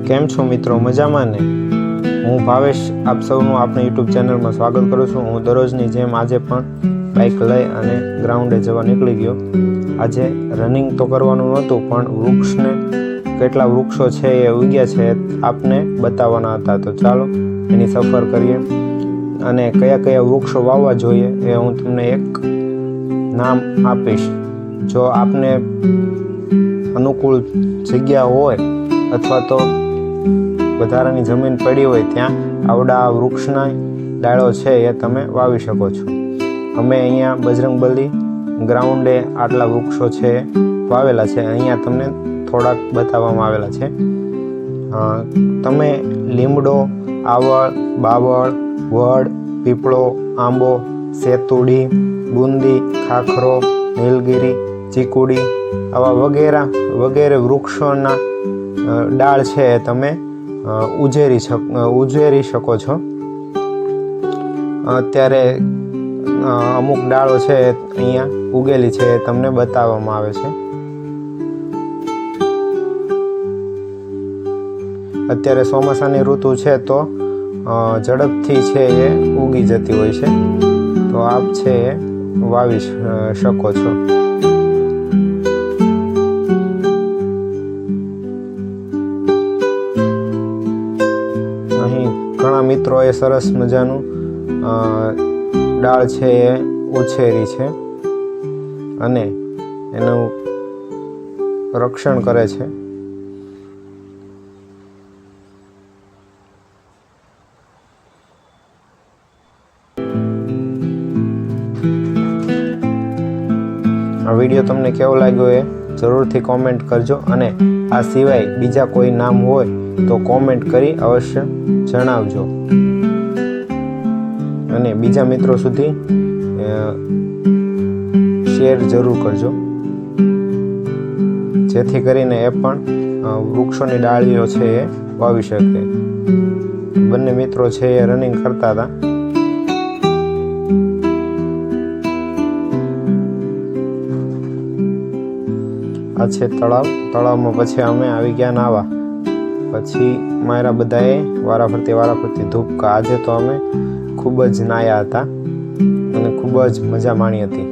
કેમ છો મિત્રો, મજામાં ને? હું ભાવેશ આપ સૌનું આપણી યુટ્યુબ ચેનલમાં સ્વાગત કરું છું। હું દરરોજની જેમ આજે પણ બાઇક લઈ અને ગ્રાઉન્ડે જવા નીકળી ગયો। આજે રનિંગ તો કરવાનું નહોતું, પણ વૃક્ષને કેટલા વૃક્ષો છે એ ઉગ્યા છે આપને બતાવવાના હતા। તો ચાલો એની સફર કરીએ અને કયા કયા વૃક્ષો વાવવા જોઈએ એ હું તમને એક નામ આપીશ। જો આપને અનુકૂળ જગ્યા હોય અથવા તો વધારાની જમીન પડી હોય ત્યાં આવડા વૃક્ષના ડાળો છે એ તમે વાવી શકો છો। અમે અહીંયા બજરંગબલી ગ્રાઉન્ડે આટલા વૃક્ષો છે વાવેલા છે। અહીંયા તમને થોડાક બતાવવામાં આવેલા છે। તમે લીમડો, આવળ, બાવળ, વડ, પીપળો, આંબો, સેતુડી, બુંદી, ખાખરો, નીલગિરી, ચીકુડી આવા વગેરે વૃક્ષોના ડાળ છે તમે ઉજેરી શકો છો। અત્યારે અમુક ડાળો છે અહીંયા ઉગેલી છે એ તમને બતાવવામાં આવે છે। અત્યારે ચોમાસાની ઋતુ છે તો ઝડપથી છે એ ઉગી જતી હોય છે, તો આપ છે એ વાવી શકો છો। અહીં ઘણા મિત્રોએ સરસ મજાનું ડાળ છે એ ઉછેરી છે અને એનું રક્ષણ કરે છે। આ વિડીયો તમને કેવો લાગ્યો એ જરૂરથી કોમેન્ટ કરજો અને આ સિવાય બીજા કોઈ નામ હોય તો કોમેન્ટ કરી અવશ્ય જણાવજો અને બીજા મિત્રો સુધી શેર જરૂર કરજો, જેથી કરીને એ પણ વૃક્ષોની ડાળીઓ છે એ વાવી શકે। બંને મિત્રો છે એ રનિંગ કરતા હતા। આ છે તળાવમાં પછી અમે આવી ગયા નાવા। પછી મારા બધાએ વારાફરતી ધૂપકા। આજે તો અમે ખૂબ જ નાયા હતા અને ખૂબ જ મજા માણી હતી।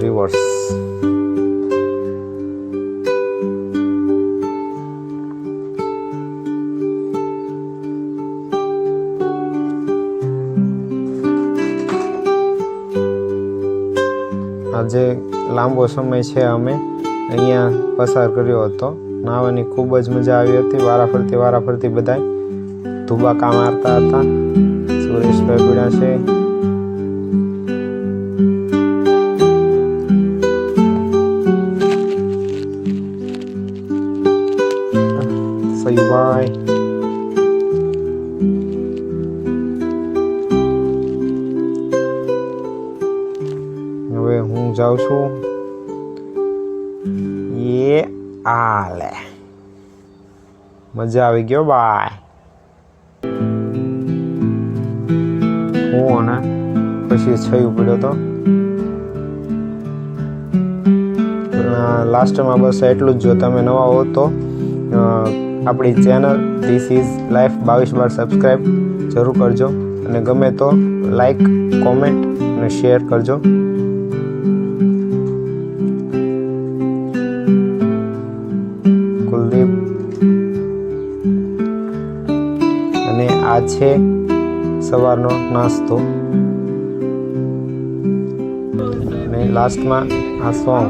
રિવર્સ આજે લાંબો સમય છે અમે અહીંયા પસાર કર્યો હતો। નાહવાની ખૂબ જ મજા આવી હતી। વારાફરતી બધા ધુબાકા મારતા હતા। સુરેશભાઈ પીડા છે, સયુભાઈ, હવે હું જાઉં છું। આલે મજા આવી ગયો બાય। હું અને પછી છયું પડ્યો તો લાસ્ટમાં બસ એટલું જ। જો તમે નવા હો તો આપણી channel this is life 22 subscribe જરૂર કરજો અને ગમે તો લાઈક, કોમેન્ટ અને શેર કરજો। કુલદીપ અને આ છે સવારનો નાસ્તો અને લાસ્ટમાં આ સોંગ।